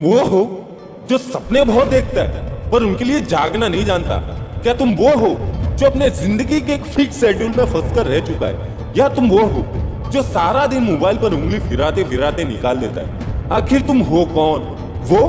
वो हो जो सपने बहुत देखता है पर उनके लिए जागना नहीं जानता? क्या तुम वो हो जो अपने जिंदगी के एक फिक्स शेड्यूल में फंसकर रह चुका है? या तुम वो हो जो सारा दिन मोबाइल पर उंगली फिराते फिराते निकाल देता है? आखिर तुम हो कौन? वो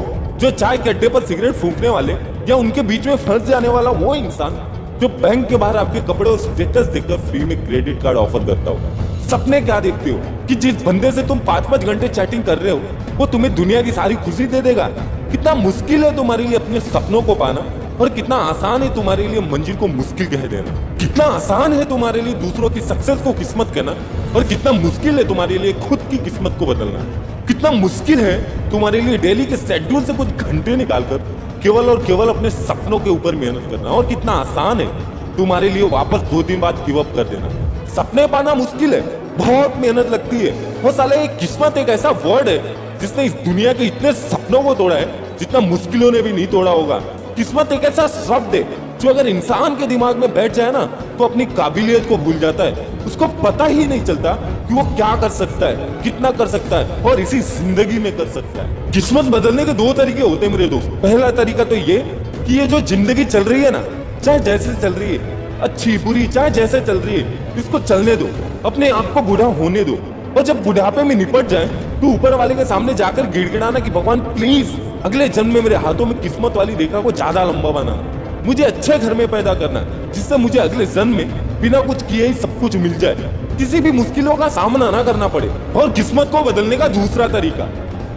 जो चाय के अड्डे पर सिगरेट फूंकने वाले या उनके बीच में फंस जाने वाला वो इंसान जो बैंक के बाहर आपके कपड़े और स्टेटस देखकर फ्री में क्रेडिट कार्ड ऑफर करता होगा? सपने क्या देखते हो कि जिस बंदे से तुम 5-5 घंटे चैटिंग कर रहे हो वो तुम्हें दुनिया की सारी खुशी दे देगा? कितना मुश्किल है तुम्हारे लिए अपने सपनों को पाना और कितना आसान है तुम्हारे लिए मंजिल को मुश्किल कह देना। कितना आसान है तुम्हारे लिए दूसरों की सक्सेस को किस्मत कहना और कितना मुश्किल है तुम्हारे लिए खुद की किस्मत को बदलना। कितना मुश्किल है तुम्हारे लिए डेली के शेड्यूल से कुछ घंटे निकालकर केवल और केवल अपने सपनों के ऊपर मेहनत करना, और कितना आसान है तुम्हारे लिए वापस 2 दिन बाद गिव अप कर देना। सपने पाना मुश्किल है, बहुत मेहनत लगती है। वो साले एक किस्मत एक ऐसा वर्ड है जिसने इस दुनिया के इतने सपनों को तोड़ा है जितना मुश्किलों ने भी नहीं तोड़ा होगा। किस्मत एक ऐसा शब्द है जो अगर इंसान के दिमाग में बैठ जाए ना तो अपनी काबिलियत को भूल जाता है। उसको पता ही नहीं चलता कि वो क्या कर सकता है, कितना कर सकता है और इसी जिंदगी में कर सकता है। किस्मत बदलने के 2 तरीके होते हैं मेरे दोस्त। पहला तरीका तो ये कि ये जो जिंदगी चल रही है ना, चाहे जैसे चल रही है, अच्छी बुरी चाहे जैसे चल रही है, इसको चलने दो, अपने आप को बूढ़ा होने दो। और जब बुढ़ापे में निपट जाए तो ऊपर वाले के सामने जाकर गिड़गिड़ाना कि भगवान प्लीज अगले जन्म में मेरे हाथों में किस्मत वाली रेखा को ज्यादा लंबा बनाना, मुझे अच्छे घर में पैदा करना जिससे मुझे अगले जन्म में बिना कुछ किए ही सब कुछ मिल जाए, किसी भी मुश्किलों का सामना ना करना पड़े। और किस्मत को बदलने का दूसरा तरीका,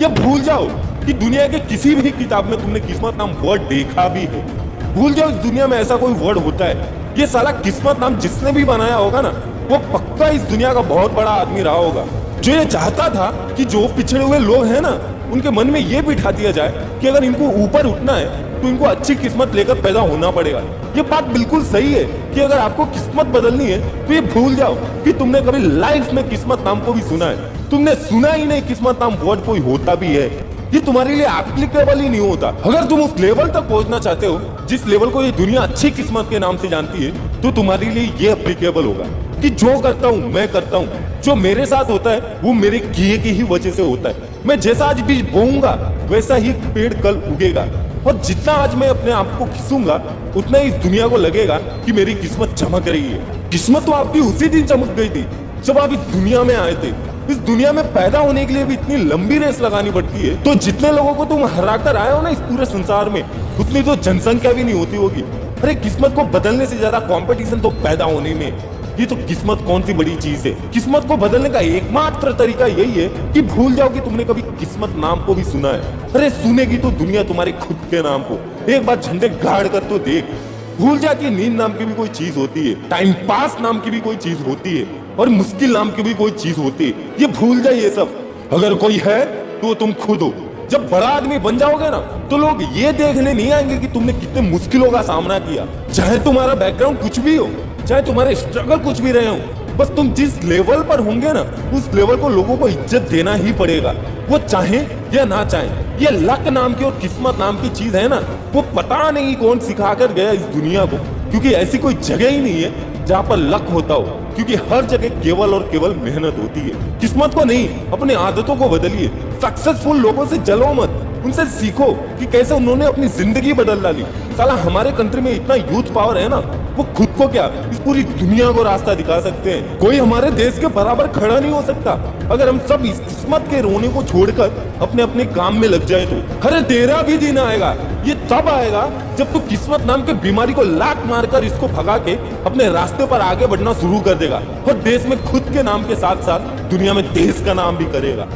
ये भूल जाओ कि दुनिया के किसी भी किताब में तुमने किस्मत नाम वर्ड देखा भी है। भूल जाओ इस दुनिया में ऐसा कोई वर्ड होता है। ये साला किस्मत नाम जिसने भी बनाया होगा ना वो पक्का इस दुनिया का बहुत बड़ा आदमी रहा होगा, जो ये चाहता था कि जो पिछड़े हुए लोग हैं ना उनके मन में ये बिठा दिया जाए कि अगर इनको ऊपर उठना है तो इनको अच्छी किस्मत लेकर पैदा होना पड़ेगा। ये बात बिल्कुल सही है कि अगर आपको किस्मत बदलनी है तो ये भूल जाओ कि तुमने कभी लाइफ में किस्मत नाम को भी सुना है। तुमने सुना ही नहीं किस्मत नाम वर्ड कोई होता भी है। ये तुम्हारे लिए एप्लीकेबल ही नहीं होता। अगर तुम उस लेवल तक पहुंचना चाहते हो जिस लेवल को ये दुनिया अच्छी किस्मत के नाम से जानती है तो तुम्हारे लिए ये एप्लीकेबल होगा कि जो करता हूँ मैं करता हूँ, जो मेरे साथ होता है वो मेरे किए की ही वजह से होता है। मैं जैसा आज बीज बोऊंगा वैसा ही पेड़ कल उगेगा, और जितना आज मैं अपने आप को खींचूंगा उतना ही इस दुनिया को लगेगा कि मेरी किस्मत चमक रही है। किस्मत तो आपकी उसी दिन चमक गई थी जब आप इस दुनिया में आए थे। इस दुनिया में पैदा होने के लिए भी इतनी लंबी रेस लगानी पड़ती है, तो जितने लोगों को तुम हरा कर आए हो ना इस पूरे संसार में उतनी तो जनसंख्या भी नहीं होती होगी। अरे किस्मत को बदलने से ज्यादा कंपटीशन तो पैदा होने में। ये तो किस्मत कौन सी बड़ी चीज है। किस्मत को बदलने का एकमात्र तरीका यही है कि भूल जाओ कि तुमने कभी किस्मत नाम को भी सुना है। अरे सुनेगी तो दुनिया तुम्हारे खुद के नाम को। एक बार झंडे गाड़ कर तो देख। भूल जा कि नींद नाम की भी कोई चीज होती है, टाइम पास नाम की भी कोई चीज होती है और मुश्किल नाम की भी कोई चीज होती है। ये भूल जाए ये सब। अगर कोई है तो तुम खुद हो। जब बड़ा आदमी बन जाओगे ना तो लोग ये देखने नहीं आएंगे कि तुमने कितने मुश्किलों का सामना किया, चाहे तुम्हारा बैकग्राउंड कुछ भी हो, चाहे तुम्हारे स्ट्रगल कुछ भी रहे हो। बस तुम जिस लेवल पर होंगे ना उस लेवल को लोगों को इज्जत देना ही पड़ेगा, वो चाहे या ना चाहे। ये लक नाम की और किस्मत नाम की चीज है ना, वो पता नहीं कौन सिखा कर गया इस दुनिया को, क्योंकि ऐसी कोई जगह ही नहीं है जहाँ पर लक होता हो, क्योंकि हर जगह केवल और केवल मेहनत होती है। किस्मत को नहीं, अपनी आदतों को बदलिए। सक्सेसफुल लोगों से जलो मत, उनसे सीखो कि कैसे उन्होंने अपनी जिंदगी बदल डाली। साला हमारे कंट्री में इतना यूथ पावर है ना, वो खुद को क्या इस पूरी दुनिया को रास्ता दिखा सकते हैं। कोई हमारे देश के बराबर खड़ा नहीं हो सकता अगर हम सब इस किस्मत के रोने को छोड़कर अपने अपने काम में लग जाए तो। अरे तेरा भी दिन आएगा, ये तब आएगा जब तू किस्मत नाम के बीमारी को लात मारकर इसको भगा के अपने रास्ते पर आगे बढ़ना शुरू कर देगा और देश में खुद के नाम के साथ साथ दुनिया में देश का नाम भी करेगा।